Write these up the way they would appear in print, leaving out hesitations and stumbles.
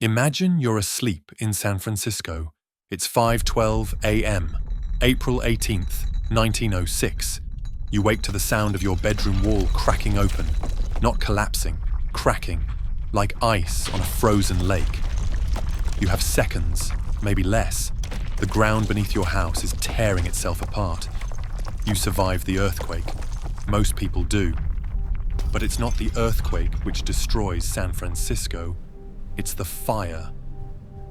Imagine you're asleep in San Francisco. It's 5:12 a.m., April 18th, 1906. You wake to the sound of your bedroom wall cracking open, not collapsing, cracking, like ice on a frozen lake. You have seconds, maybe less. The ground beneath your house is tearing itself apart. You survive the earthquake. Most people do. But it's not the earthquake which destroys San Francisco. It's the fire.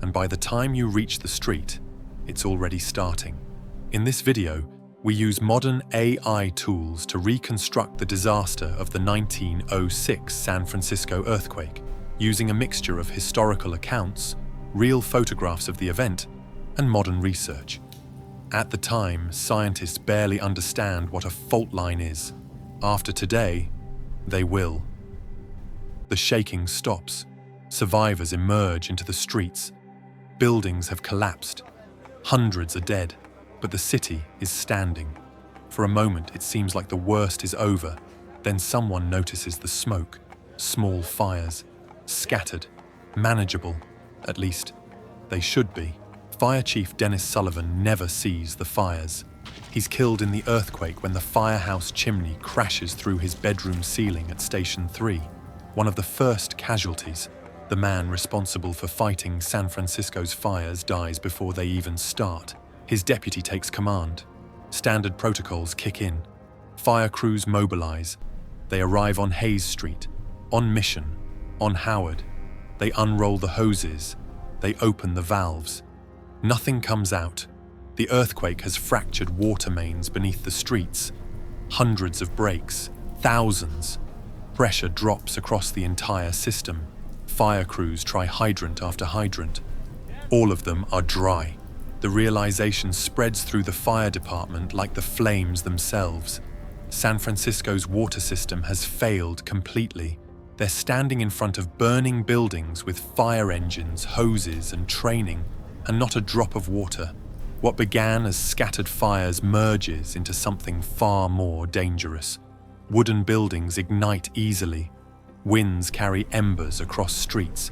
And by the time you reach the street, it's already starting. In this video, we use modern AI tools to reconstruct the disaster of the 1906 San Francisco earthquake, using a mixture of historical accounts, real photographs of the event, and modern research. At the time, scientists barely understand what a fault line is. After today, they will. The shaking stops. Survivors emerge into the streets. Buildings have collapsed. Hundreds are dead, but the city is standing. For a moment, it seems like the worst is over. Then someone notices the smoke. Small fires. Scattered. Manageable. At least, they should be. Fire Chief Dennis Sullivan never sees the fires. He's killed in the earthquake when the firehouse chimney crashes through his bedroom ceiling at Station 3. One of the first casualties. The man responsible for fighting San Francisco's fires dies before they even start. His deputy takes command. Standard protocols kick in. Fire crews mobilize. They arrive on Hayes Street, on Mission, on Howard. They unroll the hoses. They open the valves. Nothing comes out. The earthquake has fractured water mains beneath the streets. Hundreds of breaks. Thousands. Pressure drops across the entire system. Fire crews try hydrant after hydrant. All of them are dry. The realization spreads through the fire department like the flames themselves. San Francisco's water system has failed completely. They're standing in front of burning buildings with fire engines, hoses, and training, and not a drop of water. What began as scattered fires merges into something far more dangerous. Wooden buildings ignite easily. Winds carry embers across streets.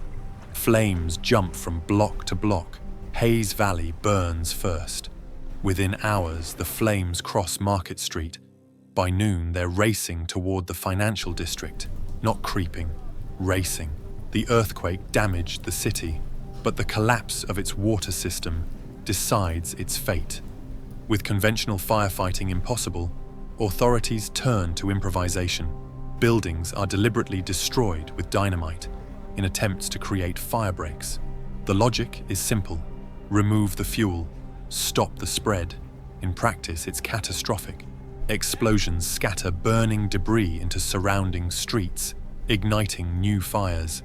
Flames jump from block to block. Hayes Valley burns first. Within hours, the flames cross Market Street. By noon, they're racing toward the financial district. Not creeping, racing. The earthquake damaged the city, but the collapse of its water system decides its fate. With conventional firefighting impossible, authorities turn to improvisation. Buildings are deliberately destroyed with dynamite in attempts to create fire breaks. The logic is simple. Remove the fuel, stop the spread. In practice, it's catastrophic. Explosions scatter burning debris into surrounding streets, igniting new fires.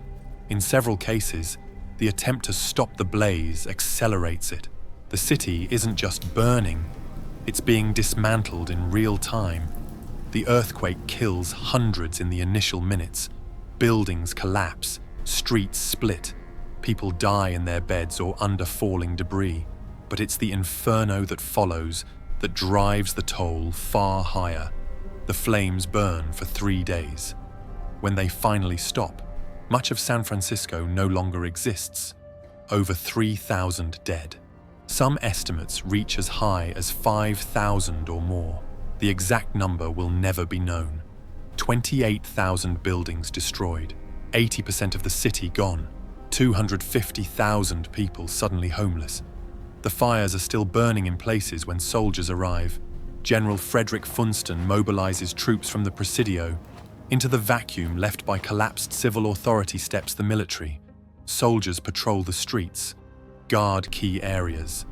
In several cases, the attempt to stop the blaze accelerates it. The city isn't just burning, it's being dismantled in real time. The earthquake kills hundreds in the initial minutes. Buildings collapse, streets split. People die in their beds or under falling debris. But it's the inferno that follows that drives the toll far higher. The flames burn for 3 days. When they finally stop, much of San Francisco no longer exists. Over 3,000 dead. Some estimates reach as high as 5,000 or more. The exact number will never be known. 28,000 buildings destroyed. 80% of the city gone. 250,000 people suddenly homeless. The fires are still burning in places when soldiers arrive. General Frederick Funston mobilizes troops from the Presidio. Into the vacuum left by collapsed civil authority steps the military. Soldiers patrol the streets, guard key areas,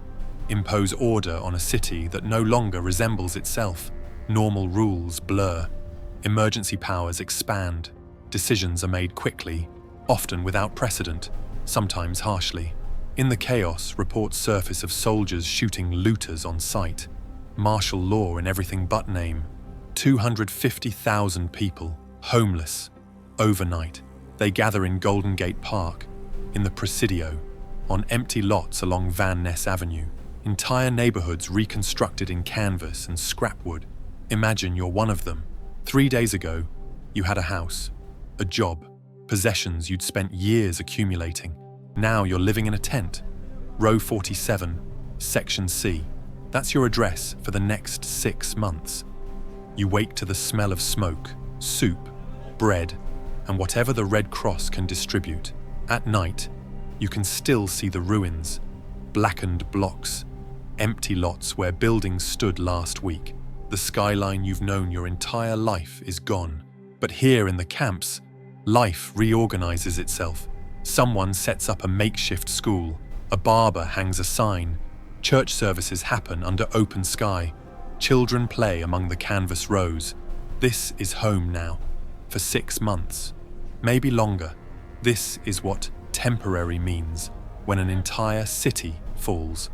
impose order on a city that no longer resembles itself. Normal rules blur. Emergency powers expand. Decisions are made quickly, often without precedent, sometimes harshly. In the chaos, reports surface of soldiers shooting looters on sight. Martial law in everything but name. 250,000 people, homeless, overnight. They gather in Golden Gate Park, in the Presidio, on empty lots along Van Ness Avenue. Entire neighborhoods reconstructed in canvas and scrap wood. Imagine you're one of them. 3 days ago, you had a house, a job, possessions you'd spent years accumulating. Now you're living in a tent. Row 47, Section C. That's your address for the next 6 months. You wake to the smell of smoke, soup, bread, and whatever the Red Cross can distribute. At night, you can still see the ruins, blackened blocks, empty lots where buildings stood last week. The skyline you've known your entire life is gone. But here in the camps, life reorganizes itself. Someone sets up a makeshift school, a barber hangs a sign, church services happen under open sky, children play among the canvas rows. This is home now, for 6 months, maybe longer. This is what temporary means when an entire city falls.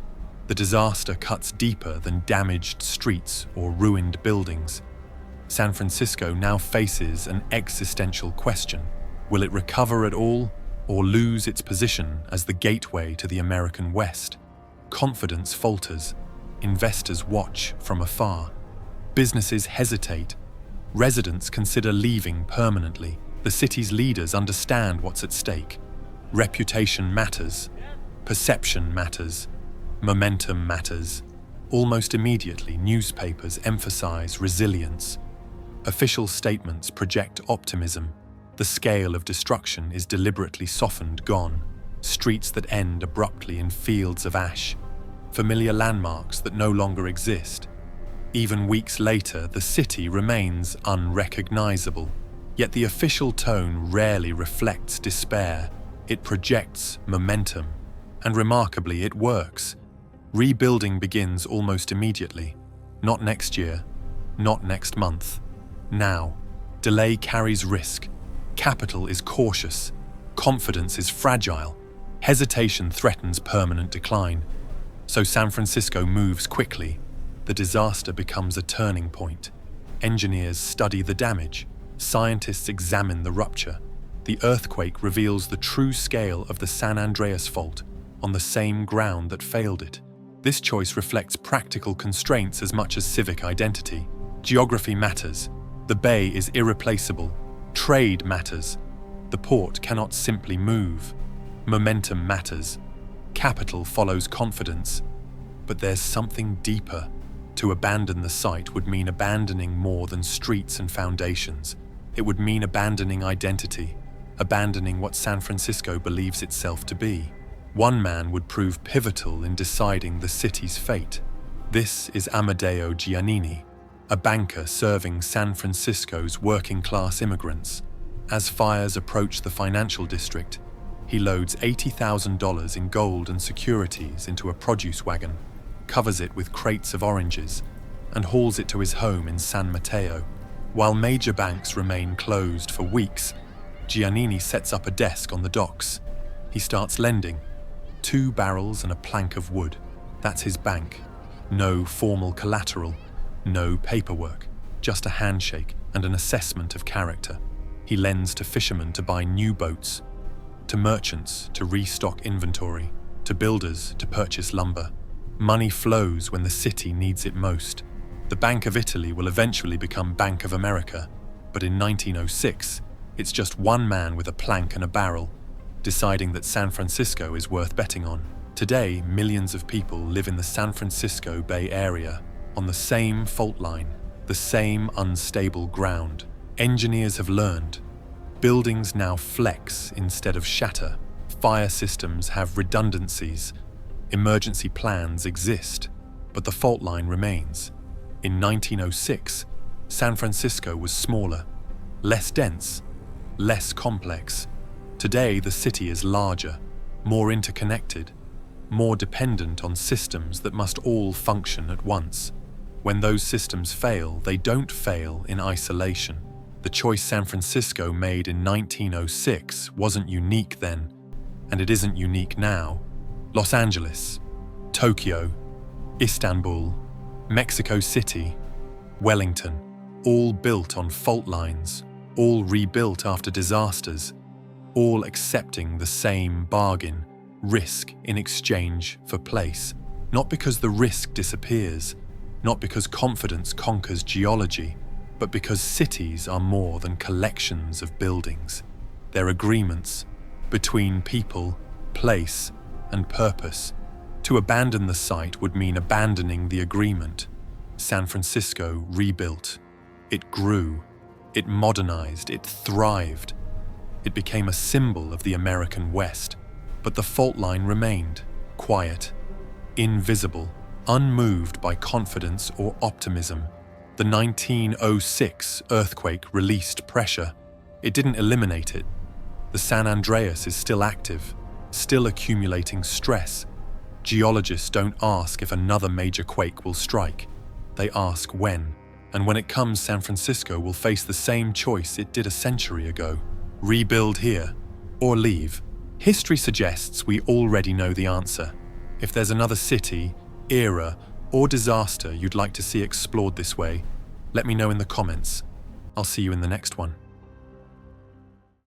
The disaster cuts deeper than damaged streets or ruined buildings. San Francisco now faces an existential question. Will it recover at all, or lose its position as the gateway to the American West? Confidence falters. Investors watch from afar. Businesses hesitate. Residents consider leaving permanently. The city's leaders understand what's at stake. Reputation matters. Perception matters. Momentum matters. Almost immediately, newspapers emphasize resilience. Official statements project optimism. The scale of destruction is deliberately softened, gone. Streets that end abruptly in fields of ash. Familiar landmarks that no longer exist. Even weeks later, the city remains unrecognizable. Yet the official tone rarely reflects despair. It projects momentum. And remarkably, it works. Rebuilding begins almost immediately. Not next year, not next month. Now. Delay carries risk. Capital is cautious. Confidence is fragile. Hesitation threatens permanent decline. So San Francisco moves quickly. The disaster becomes a turning point. Engineers study the damage. Scientists examine the rupture. The earthquake reveals the true scale of the San Andreas fault on the same ground that failed it. This choice reflects practical constraints as much as civic identity. Geography matters. The bay is irreplaceable. Trade matters. The port cannot simply move. Momentum matters. Capital follows confidence. But there's something deeper. To abandon the site would mean abandoning more than streets and foundations. It would mean abandoning identity, abandoning what San Francisco believes itself to be. One man would prove pivotal in deciding the city's fate. This is Amedeo Giannini, a banker serving San Francisco's working-class immigrants. As fires approach the financial district, he loads $80,000 in gold and securities into a produce wagon, covers it with crates of oranges, and hauls it to his home in San Mateo. While major banks remain closed for weeks, Giannini sets up a desk on the docks. He starts lending. 2 barrels and a plank of wood. That's his bank. No formal collateral, no paperwork, just a handshake and an assessment of character. He lends to fishermen to buy new boats, to merchants to restock inventory, to builders to purchase lumber. Money flows when the city needs it most. The Bank of Italy will eventually become Bank of America, but in 1906, it's just one man with a plank and a barrel, deciding that San Francisco is worth betting on. Today, millions of people live in the San Francisco Bay Area, on the same fault line, the same unstable ground. Engineers have learned. Buildings now flex instead of shatter. Fire systems have redundancies. Emergency plans exist, but the fault line remains. In 1906, San Francisco was smaller, less dense, less complex. Today, the city is larger, more interconnected, more dependent on systems that must all function at once. When those systems fail, they don't fail in isolation. The choice San Francisco made in 1906 wasn't unique then, and it isn't unique now. Los Angeles, Tokyo, Istanbul, Mexico City, Wellington, all built on fault lines, all rebuilt after disasters, all accepting the same bargain, risk in exchange for place. Not because the risk disappears, not because confidence conquers geology, but because cities are more than collections of buildings. They're agreements between people place, and purpose. To abandon the site would mean abandoning the agreement. San Francisco rebuilt. It grew. It modernized. It thrived. It became a symbol of the American West. But the fault line remained, quiet, invisible, unmoved by confidence or optimism. The 1906 earthquake released pressure. It didn't eliminate it. The San Andreas is still active, still accumulating stress. Geologists don't ask if another major quake will strike. They ask when. And when it comes, San Francisco will face the same choice it did a century ago. Rebuild here, or leave. History suggests we already know the answer. If there's another city, era, or disaster you'd like to see explored this way, let me know in the comments. I'll see you in the next one.